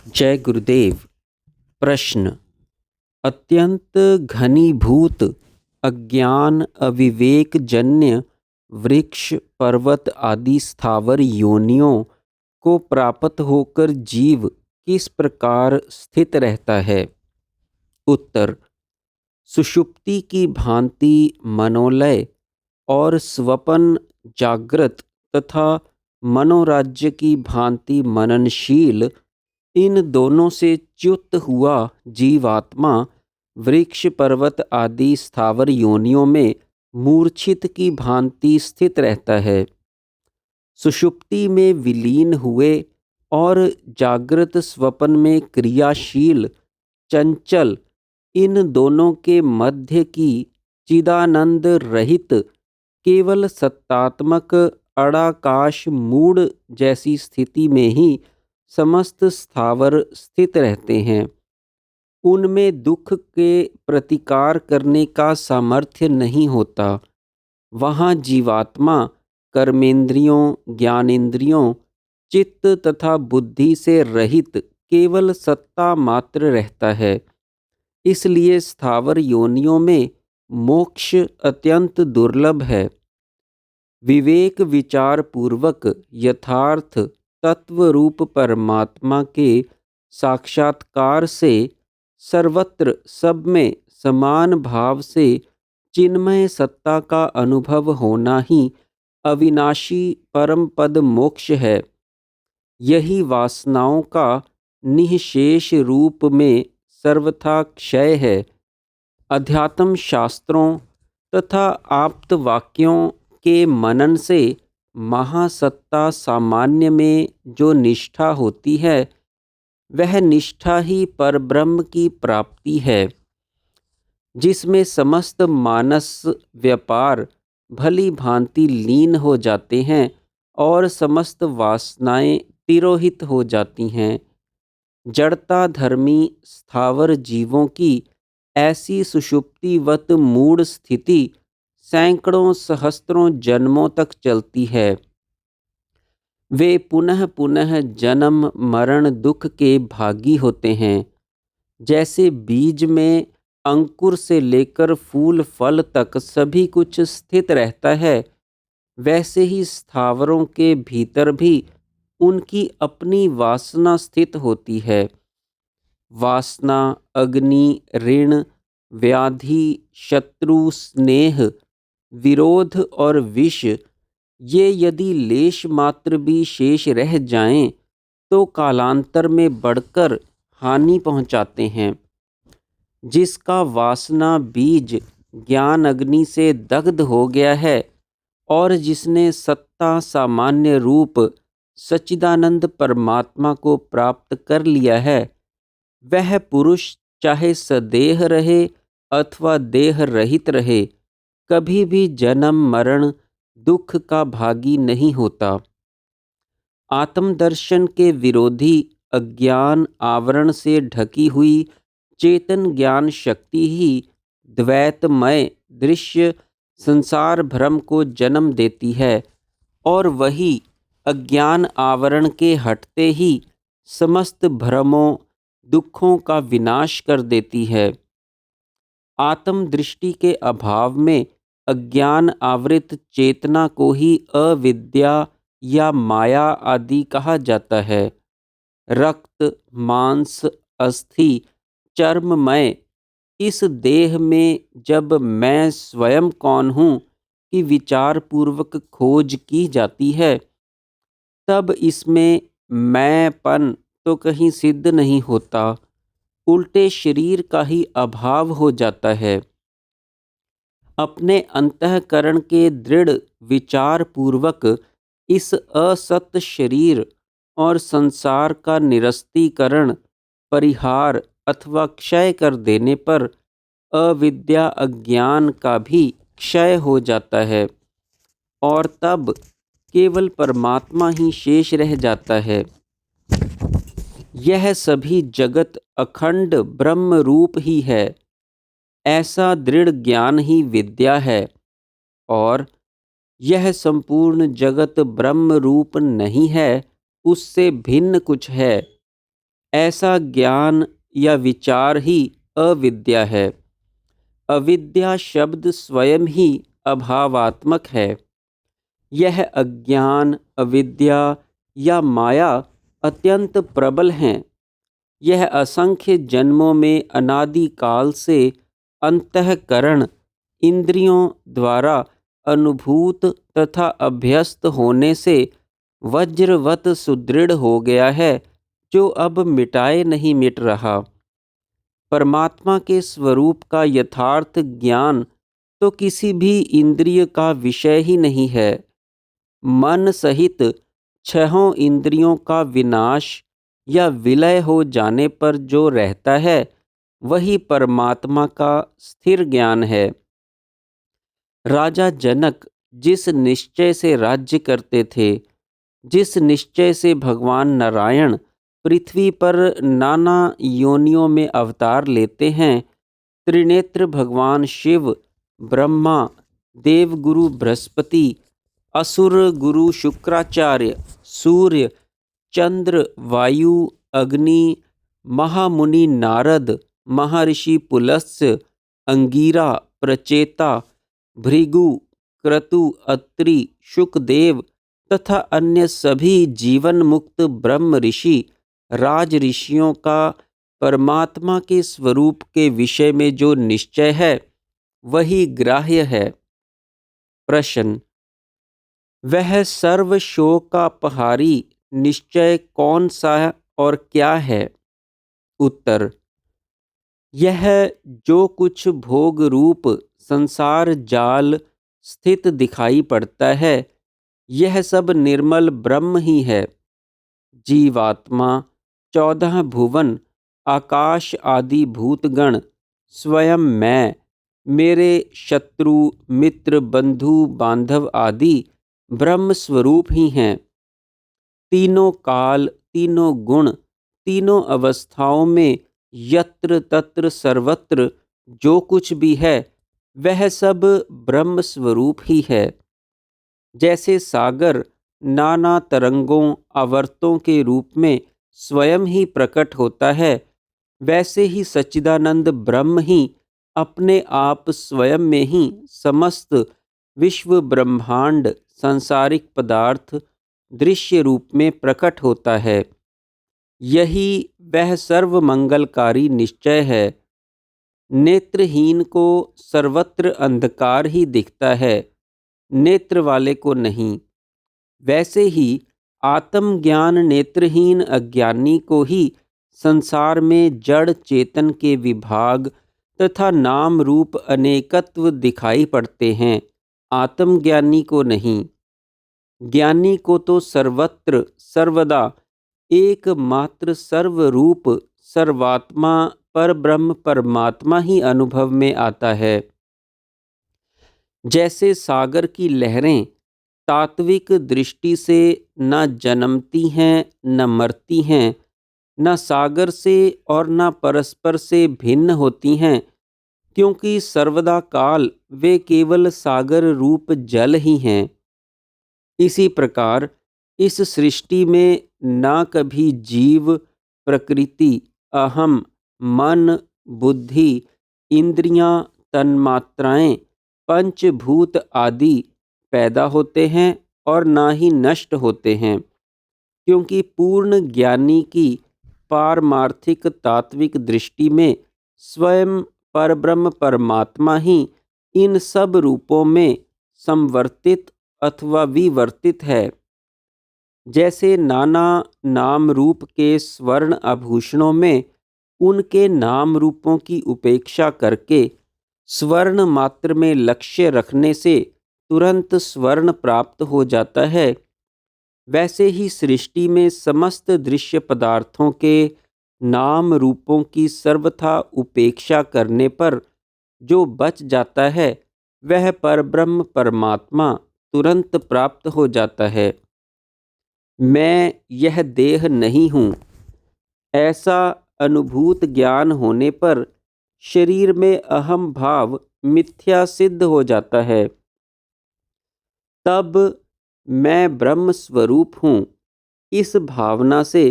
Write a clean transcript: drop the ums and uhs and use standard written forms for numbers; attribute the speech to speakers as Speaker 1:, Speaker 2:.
Speaker 1: जय गुरुदेव। प्रश्न: अत्यंत घनीभूत अज्ञान अविवेक जन्य वृक्ष पर्वत आदि स्थावर योनियों को प्राप्त होकर जीव किस प्रकार स्थित रहता है? उत्तर: सुषुप्ति की भांति मनोलय और स्वपन जागृत तथा मनोराज्य की भांति मननशील, इन दोनों से च्युत हुआ जीवात्मा वृक्ष पर्वत आदि स्थावर योनियों में मूर्छित की भांति स्थित रहता है। सुषुप्ति में विलीन हुए और जागृत स्वपन में क्रियाशील चंचल, इन दोनों के मध्य की चिदानंद रहित केवल सत्तात्मक अड़ाकाश मूढ़ जैसी स्थिति में ही समस्त स्थावर स्थित रहते हैं। उनमें दुख के प्रतिकार करने का सामर्थ्य नहीं होता। वहाँ जीवात्मा कर्मेंद्रियों, ज्ञानेंद्रियों, चित्त तथा बुद्धि से रहित केवल सत्ता मात्र रहता है। इसलिए स्थावर योनियों में मोक्ष अत्यंत दुर्लभ है। विवेक विचार पूर्वक यथार्थ तत्व रूप परमात्मा के साक्षात्कार से सर्वत्र सब में समान भाव से चिन्मय सत्ता का अनुभव होना ही अविनाशी परम पद मोक्ष है। यही वासनाओं का निःशेष रूप में सर्वथा क्षय है। अध्यात्म शास्त्रों तथा आप्त वाक्यों के मनन से महासत्ता सामान्य में जो निष्ठा होती है, वह निष्ठा ही परब्रह्म की प्राप्ति है, जिसमें समस्त मानस व्यापार भली भांति लीन हो जाते हैं और समस्त वासनाएं तिरोहित हो जाती हैं। जड़ता धर्मी स्थावर जीवों की ऐसी सुषुप्तिवत मूढ़ स्थिति सैकड़ों सहस्त्रों जन्मों तक चलती है। वे पुनः पुनः जन्म मरण दुख के भागी होते हैं। जैसे बीज में अंकुर से लेकर फूल फल तक सभी कुछ स्थित रहता है, वैसे ही स्थावरों के भीतर भी उनकी अपनी वासना स्थित होती है। वासना, अग्नि, ऋण, व्याधि, शत्रु, स्नेह, विरोध और विष, ये यदि लेश मात्र भी शेष रह जाएं, तो कालांतर में बढ़कर हानि पहुंचाते हैं। जिसका वासना बीज ज्ञान अग्नि से दग्ध हो गया है और जिसने सत्ता सामान्य रूप सच्चिदानंद परमात्मा को प्राप्त कर लिया है, वह पुरुष चाहे सदेह रहे अथवा देह रहित रहे, कभी भी जन्म मरण दुख का भागी नहीं होता। आत्मदर्शन के विरोधी अज्ञान आवरण से ढकी हुई चेतन ज्ञान शक्ति ही द्वैतमय दृश्य संसार भ्रम को जन्म देती है और वही अज्ञान आवरण के हटते ही समस्त भ्रमों दुखों का विनाश कर देती है। आत्मदृष्टि के अभाव में अज्ञान आवृत चेतना को ही अविद्या या माया आदि कहा जाता है। रक्त मांस अस्थि चर्ममय इस देह में जब मैं स्वयं कौन हूँ कि विचार पूर्वक खोज की जाती है, तब इसमें मैंपन तो कहीं सिद्ध नहीं होता, उल्टे शरीर का ही अभाव हो जाता है। अपने अंतःकरण के दृढ़ विचार पूर्वक इस असत शरीर और संसार का निरस्तीकरण, परिहार अथवा क्षय कर देने पर अविद्या अज्ञान का भी क्षय हो जाता है और तब केवल परमात्मा ही शेष रह जाता है। यह सभी जगत अखंड ब्रह्म रूप ही है। ऐसा दृढ़ ज्ञान ही विद्या है और यह संपूर्ण जगत ब्रह्म रूप नहीं है, उससे भिन्न कुछ है। ऐसा ज्ञान या विचार ही अविद्या है। अविद्या शब्द स्वयं ही अभावात्मक है। यह अज्ञान, अविद्या या माया अत्यंत प्रबल हैं। यह असंख्य जन्मों में अनादिकाल से अंतःकरण इंद्रियों द्वारा अनुभूत तथा अभ्यस्त होने से वज्रवत सुदृढ़ हो गया है, जो अब मिटाए नहीं मिट रहा। परमात्मा के स्वरूप का यथार्थ ज्ञान तो किसी भी इंद्रिय का विषय ही नहीं है। मन सहित छहों इंद्रियों का विनाश या विलय हो जाने पर जो रहता है, वही परमात्मा का स्थिर ज्ञान है। राजा जनक जिस निश्चय से राज्य करते थे, जिस निश्चय से भगवान नारायण पृथ्वी पर नाना योनियों में अवतार लेते हैं, त्रिनेत्र भगवान शिव, ब्रह्मा, देवगुरु बृहस्पति, असुर गुरु शुक्राचार्य, सूर्य, चंद्र, वायु, अग्नि, महामुनि नारद, महर्षि पुलस्त्य, अंगीरा, प्रचेता, भृगु, क्रतु, अत्रि, शुकदेव तथा अन्य सभी जीवन मुक्त ब्रह्म ऋषि, राज ऋषियों का परमात्मा के स्वरूप के विषय में जो निश्चय है, वही ग्राह्य है। प्रश्न: वह सर्व शोकापहारी निश्चय कौन सा और क्या है? उत्तर: यह जो कुछ भोग रूप संसार जाल स्थित दिखाई पड़ता है, यह सब निर्मल ब्रह्म ही है। जीवात्मा, 14 भुवन, आकाश आदि भूतगण, स्वयं मैं, मेरे शत्रु मित्र बंधु बांधव आदि ब्रह्म स्वरूप ही हैं। तीनों काल, तीनों गुण, तीनों अवस्थाओं में यत्र तत्र सर्वत्र जो कुछ भी है, वह सब ब्रह्म स्वरूप ही है। जैसे सागर नाना तरंगों आवर्तों के रूप में स्वयं ही प्रकट होता है, वैसे ही सच्चिदानंद ब्रह्म ही अपने आप स्वयं में ही समस्त विश्व ब्रह्मांड सांसारिक पदार्थ दृश्य रूप में प्रकट होता है। यही वह सर्वमंगलकारी निश्चय है। नेत्रहीन को सर्वत्र अंधकार ही दिखता है, नेत्र वाले को नहीं। वैसे ही आत्मज्ञान नेत्रहीन अज्ञानी को ही संसार में जड़ चेतन के विभाग तथा नाम रूप अनेकत्व दिखाई पड़ते हैं, आत्मज्ञानी को नहीं। ज्ञानी को तो सर्वत्र सर्वदा एकमात्र सर्वरूप सर्वात्मा परब्रह्म परमात्मा ही अनुभव में आता है। जैसे सागर की लहरें तात्विक दृष्टि से न जन्मती हैं न मरती हैं, न सागर से और न परस्पर से भिन्न होती हैं, क्योंकि सर्वदा काल वे केवल सागर रूप जल ही हैं। इसी प्रकार इस सृष्टि में न कभी जीव, प्रकृति, अहम, मन, बुद्धि, इंद्रियां, तन्मात्राएं, पंचभूत आदि पैदा होते हैं और ना ही नष्ट होते हैं, क्योंकि पूर्ण ज्ञानी की पारमार्थिक तात्विक दृष्टि में स्वयं परब्रह्म परमात्मा ही इन सब रूपों में संवर्तित अथवा विवर्तित है। जैसे नाना नाम रूप के स्वर्ण आभूषणों में उनके नाम रूपों की उपेक्षा करके स्वर्ण मात्र में लक्ष्य रखने से तुरंत स्वर्ण प्राप्त हो जाता है, वैसे ही सृष्टि में समस्त दृश्य पदार्थों के नाम रूपों की सर्वथा उपेक्षा करने पर जो बच जाता है, वह परब्रह्म परमात्मा तुरंत प्राप्त हो जाता है। मैं यह देह नहीं हूँ, ऐसा अनुभूत ज्ञान होने पर शरीर में अहम भाव मिथ्या सिद्ध हो जाता है। तब मैं ब्रह्म स्वरूप हूँ, इस भावना से